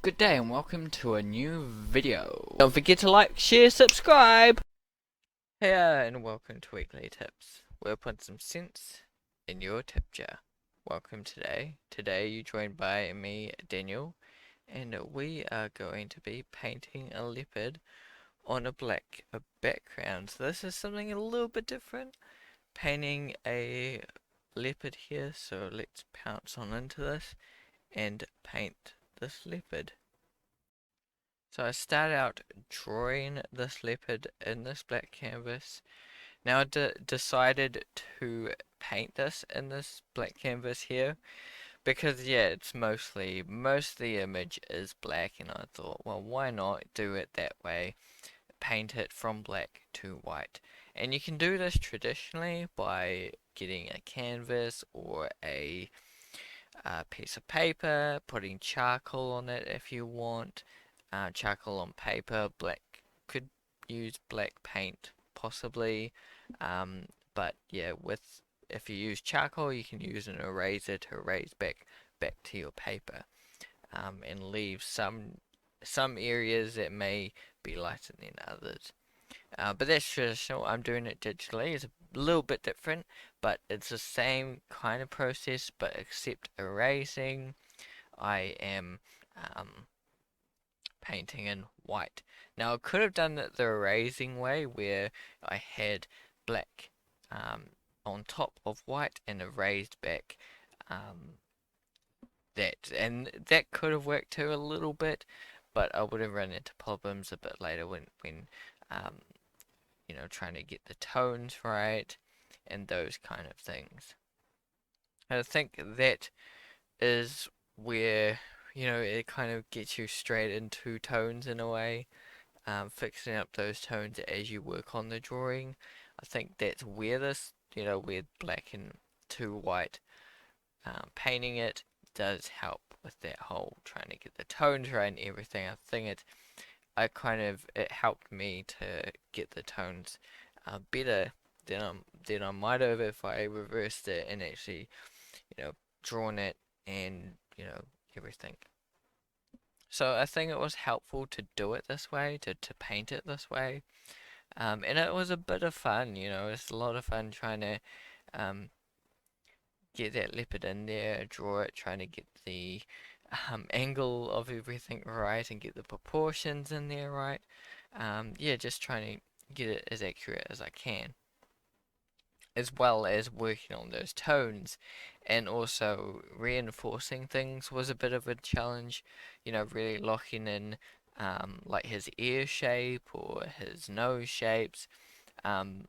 Good day and welcome to a new video. Don't forget to like, share, subscribe! Hey, and welcome to Weekly Tips. We'll put some sense in your tip jar. Welcome today. Today you're joined by me, Daniel, and we are going to be painting a leopard on a black background. So this is something a little bit different. Painting a leopard here, so let's pounce on into this and paint this leopard. So I start out drawing this leopard in this black canvas. Now I decided to paint this in this black canvas here because it's most of the image is black, and I thought, well, why not do it that way? Paint it from black to white. And you can do this traditionally by getting a canvas or a piece of paper, putting charcoal on it if you want. Charcoal on paper, black, could use black paint possibly, but yeah, with if you use charcoal, you can use an eraser to erase back to your paper, and leave some areas that may be lighter than others. But that's traditional. I'm doing it digitally. It's a little bit different, but it's the same kind of process, but except erasing, I am painting in white. Now I could have done it the erasing way, where I had black on top of white and erased back um, and that could have worked too a little bit, but I would have run into problems a bit later when um, trying to get the tones right and those kind of things. And I think that is where it kind of gets you straight into tones in a way, fixing up those tones as you work on the drawing. I think that's where this, with black and to white, painting it does help with that whole trying to get the tones right and everything. It helped me to get the tones better than I might have if I reversed it and actually, drawn it and everything. So I think it was helpful to do it this way, to paint it this way. And it was a bit of fun, it's a lot of fun trying to um, get that leopard in there, draw it, trying to get the angle of everything right and get the proportions in there right. Just trying to get it as accurate as I can, as well as working on those tones, and also reinforcing things was a bit of a challenge, really locking in like his ear shape or his nose shapes, um,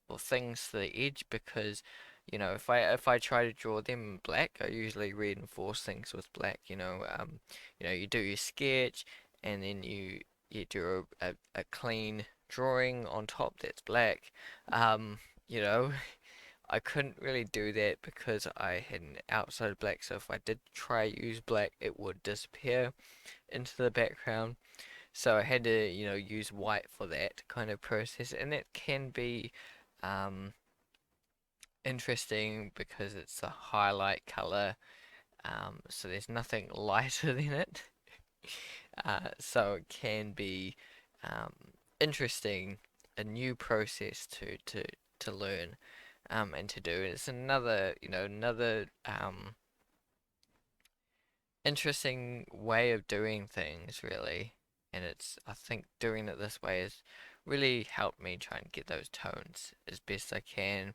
or things to the edge, because if I try to draw them in black, I usually reinforce things with black. You do your sketch, and then you do a clean drawing on top that's black. You know, I couldn't really do that because I had an outside black, so if I did try use black, it would disappear into the background. So I had to, use white for that kind of process, and that can be um, interesting because it's a highlight color, so there's nothing lighter than it. So it can be um, interesting, a new process to learn and to do. It's another interesting way of doing things, really. And I think doing it this way has really helped me try and get those tones as best I can,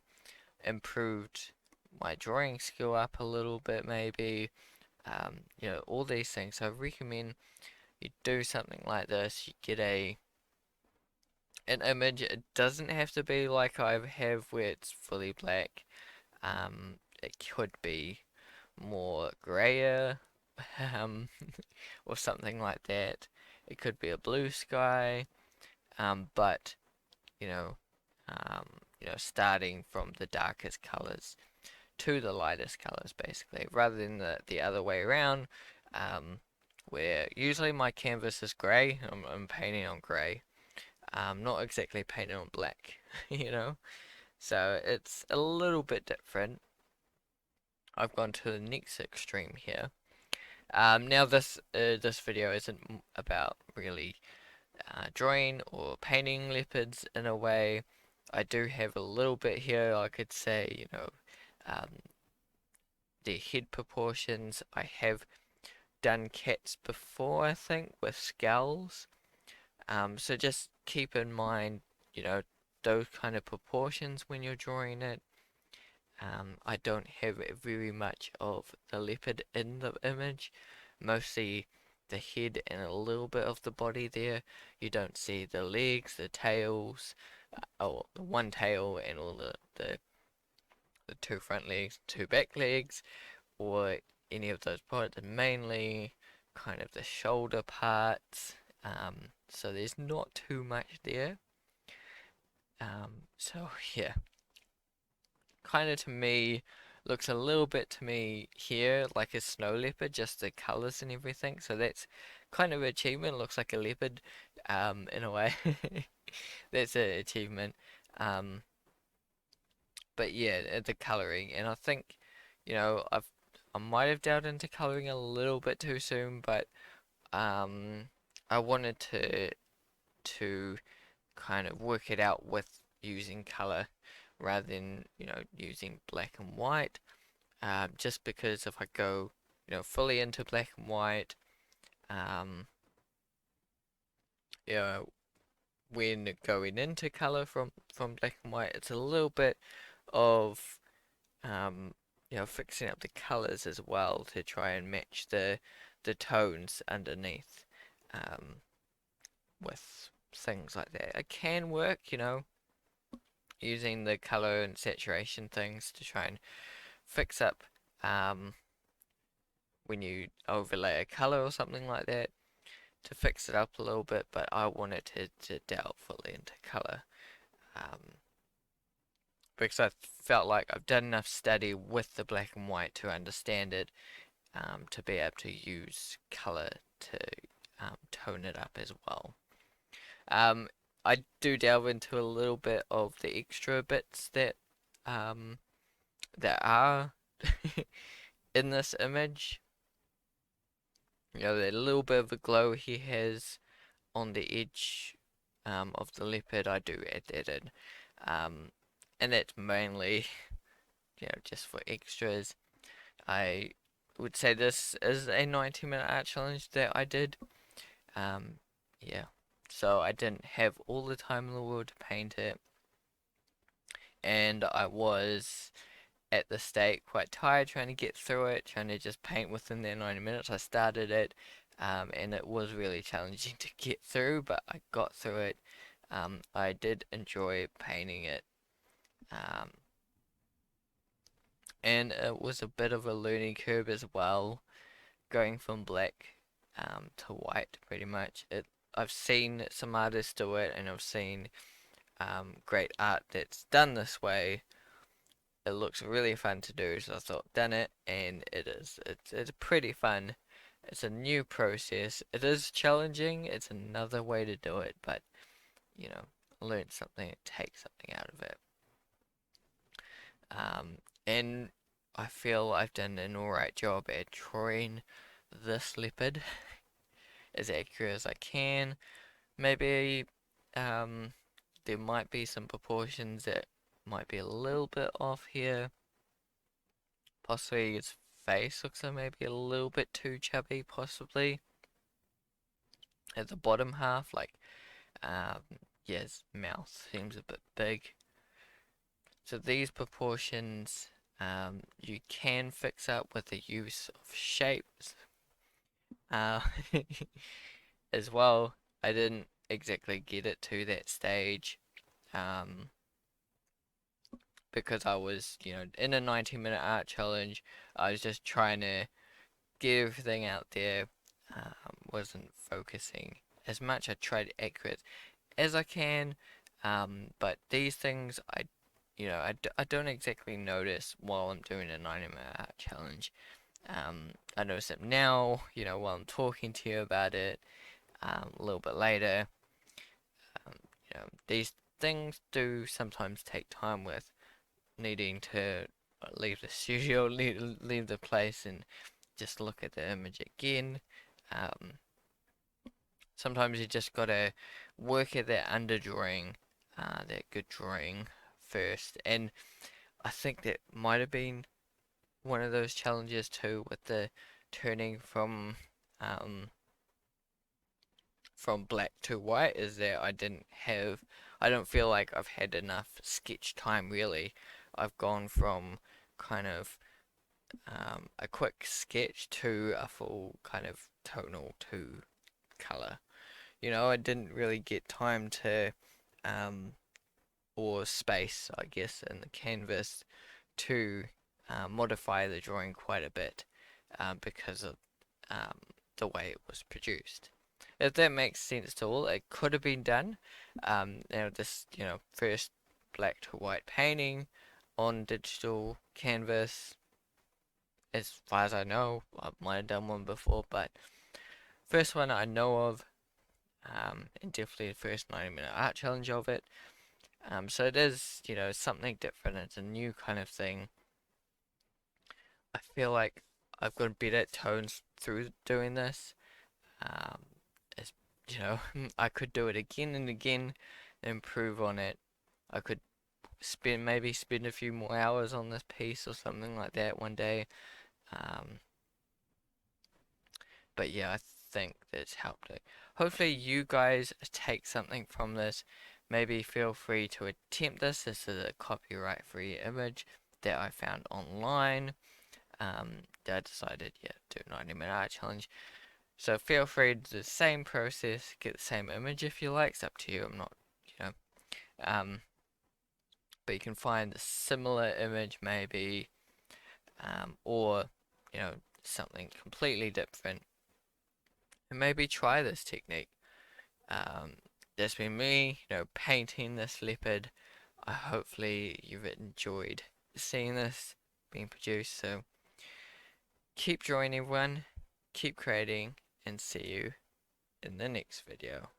improved my drawing skill up a little bit, maybe. All these things. So I recommend you do something like this. You get an image. It doesn't have to be like I have where it's fully black. It could be more grayer, um, or something like that. It could be a blue sky, but you know, starting from the darkest colors to the lightest colors, basically, rather than the other way around, where usually my canvas is grey. I'm painting on grey. Not exactly painting on black, So it's a little bit different. I've gone to the next extreme here. Now this video isn't about really drawing or painting leopards in a way. I do have a little bit here. I could say, um, their head proportions. I have done cats before, I think, with scowls. So just keep in mind, you know, those kind of proportions when you're drawing it. I don't have very much of the leopard in the image, mostly the head and a little bit of the body there. You don't see the legs, the tails, or the one tail and all the two front legs, two back legs, or any of those parts, and mainly kind of the shoulder parts. So there's not too much there. So yeah, kind of to me looks a little bit to me here like a snow leopard, just the colors and everything. So that's kind of an achievement. Looks like a leopard, in a way. That's an achievement. Um, but yeah, the coloring, and I think, I might have delved into coloring a little bit too soon, but um, I wanted to kind of work it out with using color rather than using black and white. Just because if I go fully into black and white, um, you know, when going into color from black and white, it's a little bit of fixing up the colors as well to try and match the tones underneath, um, with things like that. It can work, using the color and saturation things to try and fix up, when you overlay a color or something like that, to fix it up a little bit, but I wanted to delve fully into color, um, because I felt like I've done enough study with the black and white to understand it, to be able to use color to tone it up as well. Um, I do delve into a little bit of the extra bits um, that are in this image. The little bit of a glow he has on the edge, of the leopard, I do add that in. Um, and that's mainly, just for extras. I would say this is a 90-minute art challenge that I did. Um, yeah. So I didn't have all the time in the world to paint it. And I was at the state quite tired trying to get through it, trying to just paint within their 90 minutes. I started it, and it was really challenging to get through, but I got through it. I did enjoy painting it, um, and it was a bit of a learning curve as well, going from black to white pretty much. I've seen some artists do it, and I've seen great art that's done this way. It looks really fun to do, so I thought done it, and it is. It's pretty fun. It's a new process. It is challenging. It's another way to do it, but learn something, take something out of it. And I feel I've done an alright job at drawing this leopard as accurate as I can. Maybe there might be some proportions that might be a little bit off here. Possibly his face looks like maybe a little bit too chubby, possibly. At the bottom half, like, yeah, his mouth seems a bit big. So these proportions, you can fix up with the use of shapes, uh, as well. I didn't exactly get it to that stage, because I was, in a 90-minute art challenge. I was just trying to get everything out there. Wasn't focusing as much. I tried accurate as I can, but these things I don't exactly notice while I'm doing a 90-minute art challenge. I notice them now, while I'm talking to you about it, a little bit later. Um, these things do sometimes take time with needing to leave the studio, leave the place, and just look at the image again. Sometimes you just gotta work at that underdrawing, that good drawing first. And I think that might have been one of those challenges too with the turning from black to white, is that I don't feel like I've had enough sketch time really. I've gone from kind of a quick sketch to a full kind of tonal to color. I didn't really get time to or space, I guess, in the canvas to modify the drawing quite a bit because of um, the way it was produced. If that makes sense to all, it could have been done. This, first black to white painting on digital canvas, as far as I know, I might have done one before, but first one I know of, and definitely the first 90-minute art challenge of it. So it is, something different. It's a new kind of thing. I feel like I've got better at tones through doing this. Um, it's, I could do it again and again, improve on it. I could maybe spend a few more hours on this piece or something like that one day. Um, but yeah, I think that's helped it. Hopefully you guys take something from this. Maybe feel free to attempt this. This is a copyright-free image that I found online. That I decided, do 90-minute art challenge. So feel free to do the same process, get the same image if you like. It's up to you. I'm not, but you can find a similar image maybe, or something completely different, and maybe try this technique. That's been me, painting this leopard. Hopefully you've enjoyed seeing this being produced. So keep drawing, everyone, keep creating, and see you in the next video.